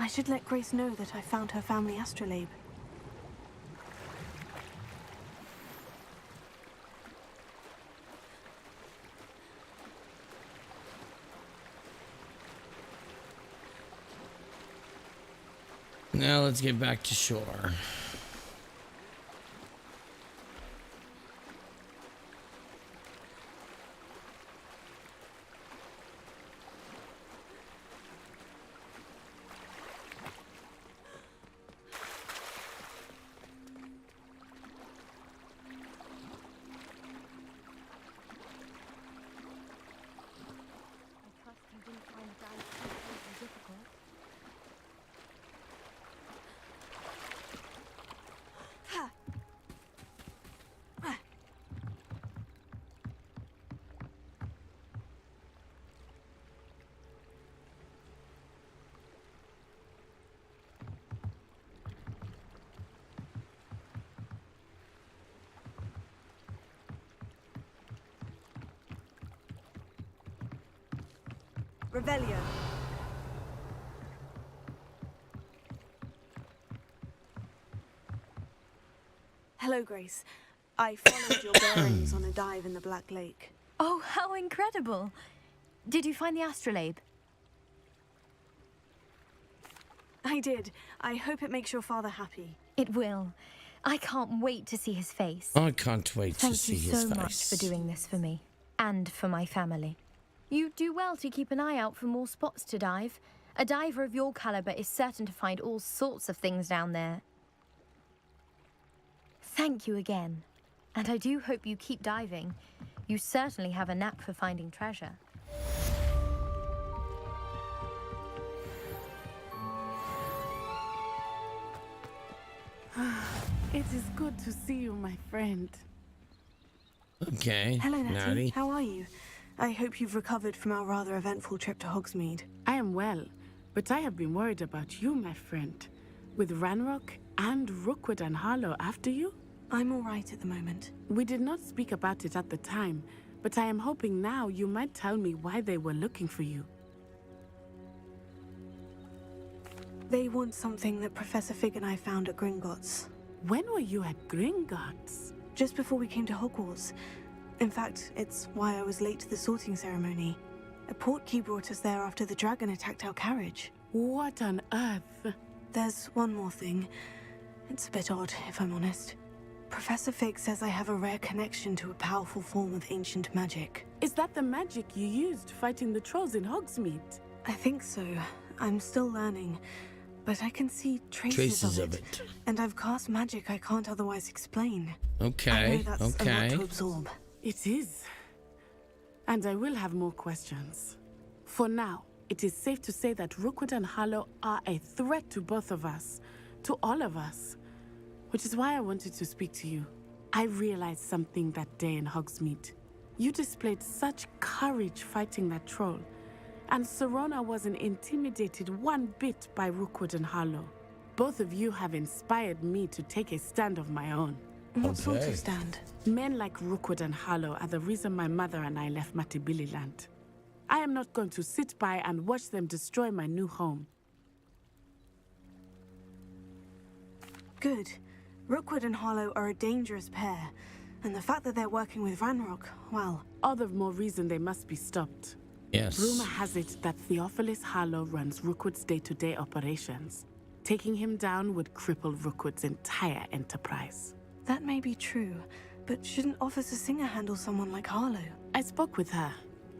I should let Grace know that I found her family astrolabe. now let's get back to shore. Revelio. Hello, Grace. I followed your bearings on a dive in the Black Lake. Oh, how incredible! Did you find the astrolabe? I did. I hope it makes your father happy. It will. I can't wait to see his face. I can't wait to see his face. Thank you so much for doing this for me. And for my family. You do well to keep an eye out for more spots to dive. A diver of your caliber is certain to find all sorts of things down there. Thank you again. And I do hope you keep diving. You certainly have a knack for finding treasure. It is good to see you, my friend. Okay. Hello, Natty. Natty. How are you? I hope you've recovered from our rather eventful trip to Hogsmeade. I am well, but I have been worried about you, my friend. With Ranrock and Rookwood and Harlow after you? I'm all right at the moment. We did not speak about it at the time, but I am hoping now you might tell me why they were looking for you. They want something that Professor Fig and I found at Gringotts. When were you at Gringotts? Just before we came to Hogwarts. In fact, it's why I was late to the sorting ceremony. A portkey brought us there after the dragon attacked our carriage. What on earth? There's one more thing. It's a bit odd, if I'm honest. Professor Fig says I have a rare connection to a powerful form of ancient magic. Is that the magic you used fighting the trolls in Hogsmeade? I think so. I'm still learning, but I can see traces of it. And I've cast magic I can't otherwise explain. Okay, I know that's a lot okay. to absorb. It is. And I will have more questions. For now, it is safe to say that Rookwood and Harlow are a threat to both of us. To all of us. Which is why I wanted to speak to you. I realized something that day in Hogsmeade. You displayed such courage fighting that troll, and Serona wasn't intimidated one bit by Rookwood and Harlow. Both of you have inspired me to take a stand of my own. What sort of stand? Men like Rookwood and Harlow are the reason my mother and I left Matibili land. I am not going to sit by and watch them destroy my new home. Good. Rookwood and Harlow are a dangerous pair, and the fact that they're working with Ranrock, well... All the more reason they must be stopped. Yes. Rumor has it that Theophilus Harlow runs Rookwood's day-to-day operations. Taking him down would cripple Rookwood's entire enterprise. That may be true, but shouldn't Officer Singer handle someone like Harlow? I spoke with her.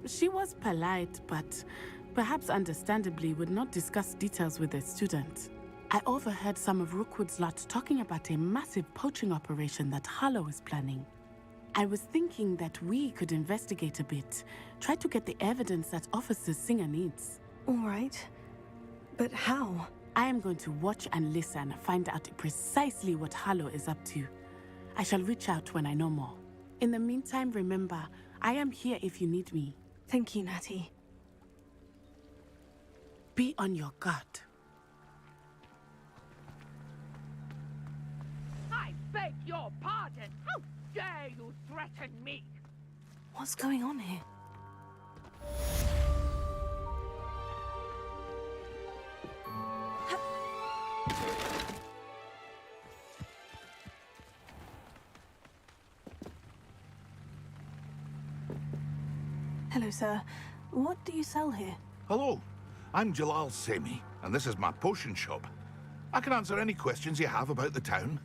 She was polite, but perhaps understandably would not discuss details with a student. I overheard some of Rookwood's lot talking about a massive poaching operation that Harlow is planning. I was thinking that we could investigate a bit, try to get the evidence that Officer Singer needs. All right. But how? I am going to watch and listen, find out precisely what Harlow is up to. I shall reach out when I know more. In the meantime, remember, I am here if you need me. Thank you, Natty. Be on your guard. I beg your pardon. How dare you threaten me? What's going on here? Hello, sir. What do you sell here? Hello, I'm Jalal Semi, and this is my potion shop. I can answer any questions you have about the town.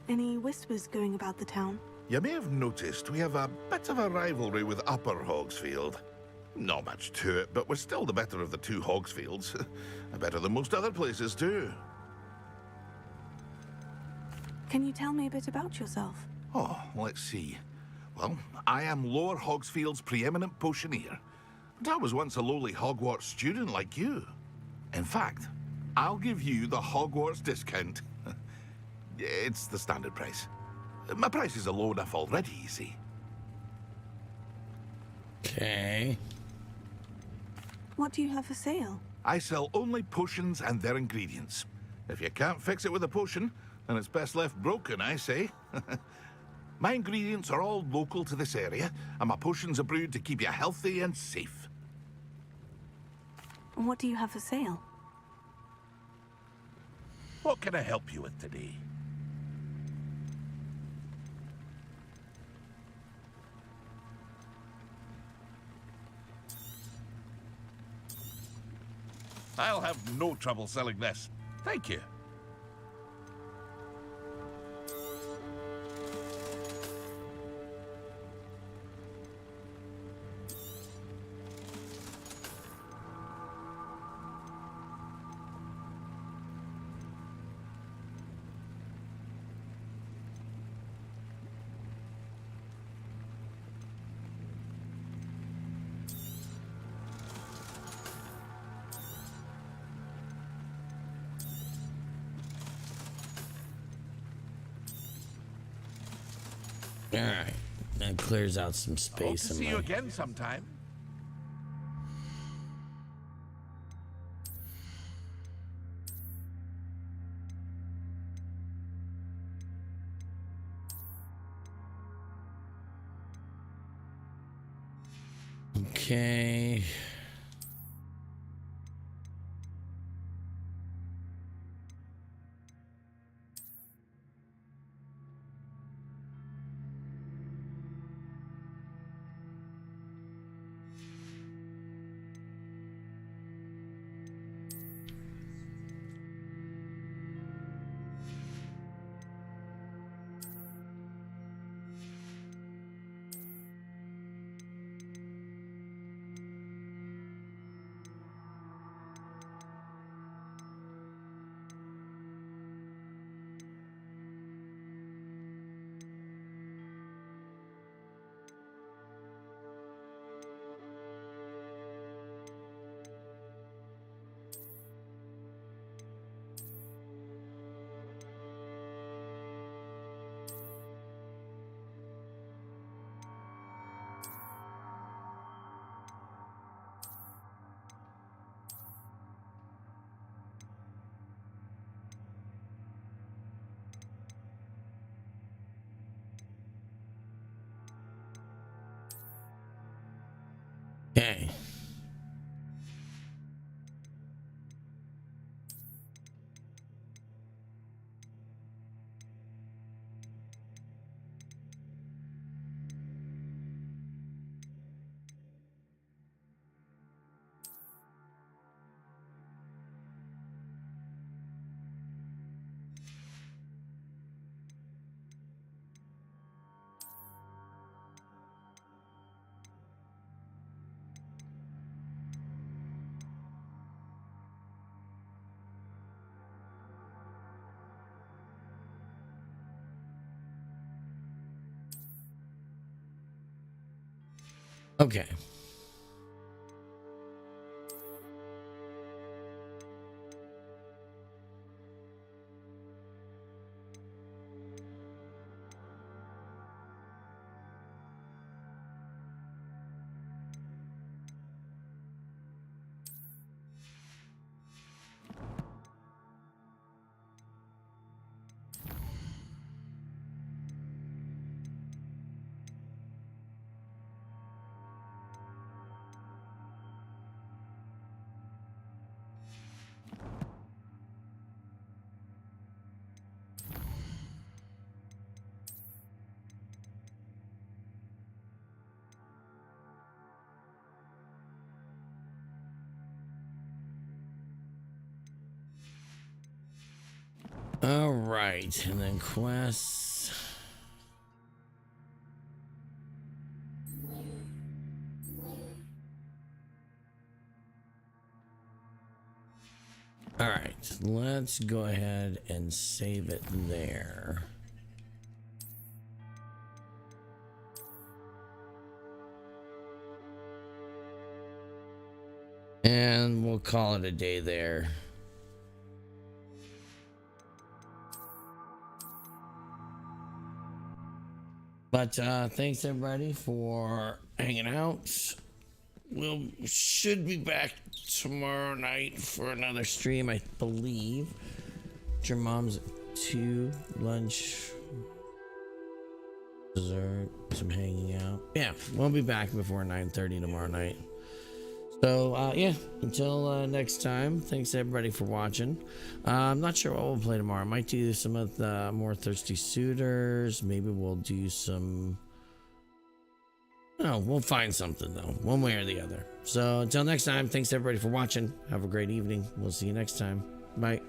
Any whispers going about the town? You may have noticed we have a bit of a rivalry with Upper Hogsfield. Not much to it, but we're still the better of the two Hogsfields. Better than most other places, too. Can you tell me a bit about yourself? Oh, let's see. Well, I am Lower Hogsfield's preeminent potioneer. And I was once a lowly Hogwarts student like you. In fact, I'll give you the Hogwarts discount. It's the standard price. My prices are low enough already, you see. Okay. What do you have for sale? I sell only potions and their ingredients. If you can't fix it with a potion, then it's best left broken, I say. My ingredients are all local to this area, and my potions are brewed to keep you healthy and safe. What do you have for sale? What can I help you with today? I'll have no trouble selling this. Thank you. All right, that clears out some Hope to space. see you again sometime. Okay. Okay. Okay. All right, and then quests. All right, let's go ahead and save it there. And we'll call it a day there. But thanks everybody for hanging out. Should be back tomorrow night for another stream, I believe. Your mom's 2, lunch, dessert, some hanging out. Yeah, we'll be back before 9:30 tomorrow night. So yeah, until next time, thanks everybody for watching. I'm not sure what we'll play tomorrow. I might do some of the more Thirsty Suitors. Maybe we'll do some... Oh, we'll find something though, one way or the other. So until next time, thanks everybody for watching. Have a great evening. We'll see you next time. Bye.